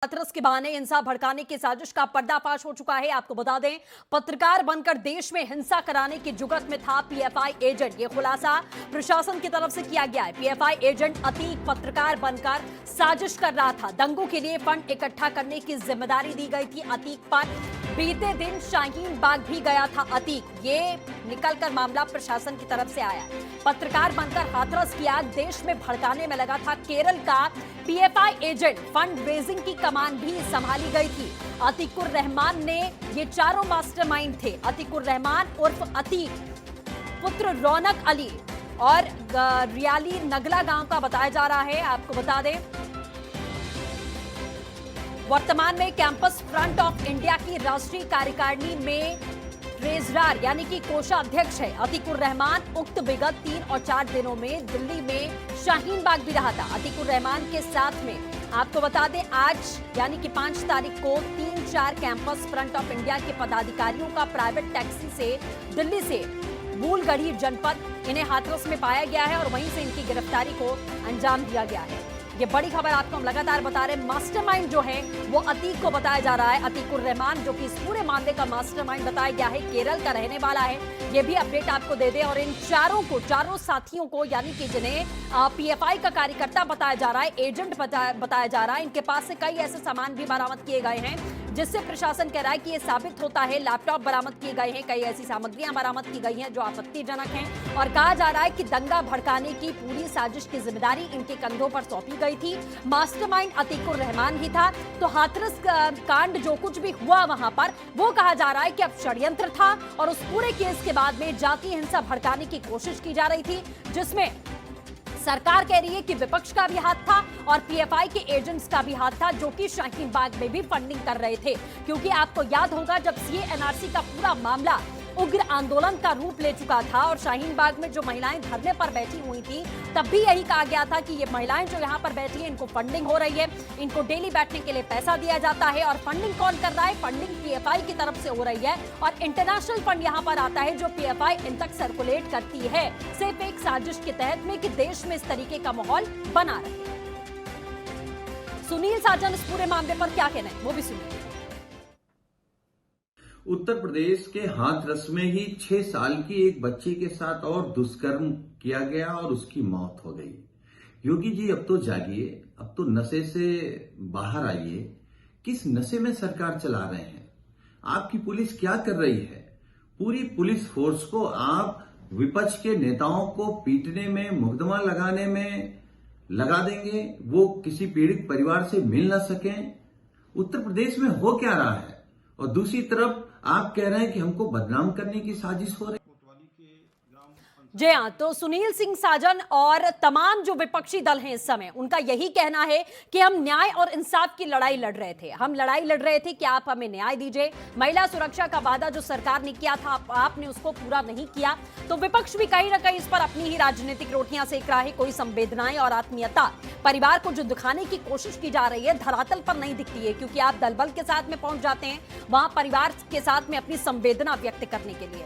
हाथरस के बहाने हिंसा भड़काने की साजिश का पर्दाफाश हो चुका है। आपको बता दें, पत्रकार बनकर देश में हिंसा कराने की जुगत में था पीएफआई एजेंट। ये खुलासा प्रशासन की तरफ से किया गया है। पीएफआई एजेंट अतीक पत्रकार बनकर साजिश कर रहा था। दंगों के लिए फंड इकट्ठा करने की जिम्मेदारी दी गई थी अतीक पर। बीते दिन शाहीन बाग भी गया था अतीक। ये निकलकर मामला प्रशासन की तरफ से आया। पत्रकार बनकर हाथरस की आग देश में भड़काने में लगा था केरल का पीएफआई एजेंट। फंड रेजिंग की कमान भी संभाली गई थी। अतीकुर रहमान ने ये चारों मास्टरमाइंड थे। अतीकुर रहमान उर्फ अतीक, पुत्र रौनक अली और रियाली नगला गांव का बताया जा रहा है। आपको बता दें, वर्तमान में कैंपस फ्रंट ऑफ इंडिया की राष्ट्रीय कार्यकारिणी में ट्रेजरर यानी कि कोषाध्यक्ष है अतीकुर रहमान। उक्त विगत 3 और 4 दिनों में दिल्ली में शाहीन बाग भी रहा था। अतीकुर रहमान के साथ में आपको बता दें, आज यानी कि 5 तारीख को 3-4 कैंपस फ्रंट ऑफ इंडिया के पदाधिकारियों का प्राइवेट टैक्सी से दिल्ली से मूलगढ़ी जनपद इन्हें हाथरस में पाया गया है और वहीं से इनकी गिरफ्तारी को अंजाम दिया गया है। ये बड़ी खबर आपको हम लगातार बता रहे हैं। मास्टरमाइंड जो है वो अतीक को बताया जा रहा है। अतीकुर रहमान जो कि इस पूरे मामले का मास्टरमाइंड बताया गया है, केरल का रहने वाला है। ये भी अपडेट आपको दे दे। और इन चारों साथियों को यानी कि जिन्हें पीएफआई का कार्यकर्ता बताया जा रहा है, एजेंट बताया जा रहा है, इनके पास से कई ऐसे सामान भी बरामद किए गए हैं जिससे प्रशासन कह रहा है कि ये साबित होता है। लैपटॉप बरामद किए गए हैं, कई ऐसी सामग्रियां बरामद की गई हैं जो आपत्तिजनक हैं और कहा जा रहा है कि दंगा भड़काने की पूरी साजिश की जिम्मेदारी इनके कंधों पर सौंपी गई थी। मास्टरमाइंड अतीकुर रहमान ही था। तो हाथरस कांड जो कुछ भी हुआ वहां पर, वो कहा जा रहा है कि अब षड्यंत्र था और उस पूरे केस के बाद में जातीय हिंसा भड़काने की कोशिश की जा रही थी, जिसमें सरकार कह रही है कि विपक्ष का भी हाथ था और पीएफआई के एजेंट्स का भी हाथ था, जो कि शाहीन बाग में भी फंडिंग कर रहे थे। क्योंकि आपको याद होगा, जब सीए एनआरसी का पूरा मामला उग्र आंदोलन का रूप ले चुका था और शाहीन बाग में जो महिलाएं धरने पर बैठी हुई थी, तब भी यही कहा गया था कि ये महिलाएं जो यहाँ पर बैठी हैं, इनको फंडिंग हो रही है, इनको डेली बैठने के लिए पैसा दिया जाता है। और फंडिंग कौन कर रहा है? फंडिंग पीएफआई की तरफ से हो रही है और इंटरनेशनल फंड यहाँ पर आता है जो पीएफआई इन तक सर्कुलेट करती है, सिर्फ एक साजिश के तहत में कि देश में इस तरीके का माहौल बना रहे। सुनील साजन इस पूरे मामले पर क्या कहना है, वो भी सुनिए। उत्तर प्रदेश के हाथरस में ही 6 साल की एक बच्ची के साथ और दुष्कर्म किया गया और उसकी मौत हो गई। योगी जी, अब तो जागिए, अब तो नशे से बाहर आइए। किस नशे में सरकार चला रहे हैं? आपकी पुलिस क्या कर रही है? पूरी पुलिस फोर्स को आप विपक्ष के नेताओं को पीटने में, मुकदमा लगाने में लगा देंगे, वो किसी पीड़ित परिवार से मिल ना सकें। उत्तर प्रदेश में हो क्या रहा है? और दूसरी तरफ आप कह रहे हैं कि हमको बदनाम करने की साजिश हो रही है। जी हाँ, तो सुनील सिंह साजन और तमाम जो विपक्षी दल हैं इस समय, उनका यही कहना है कि हम न्याय और इंसाफ की लड़ाई लड़ रहे थे। हम लड़ाई लड़ रहे थे कि आप हमें न्याय दीजिए। महिला सुरक्षा का वादा जो सरकार ने किया था, आपने उसको पूरा नहीं किया। तो विपक्ष भी कहीं ना कहीं इस पर अपनी ही राजनीतिक रोटियां सेक रहा है। कोई संवेदनाएं और आत्मीयता परिवार को जो दिखाने की कोशिश की जा रही है, धरातल पर नहीं दिखती है। क्योंकि आप दल बल के साथ में पहुंच जाते हैं वहां परिवार के साथ में अपनी संवेदना व्यक्त करने के लिए।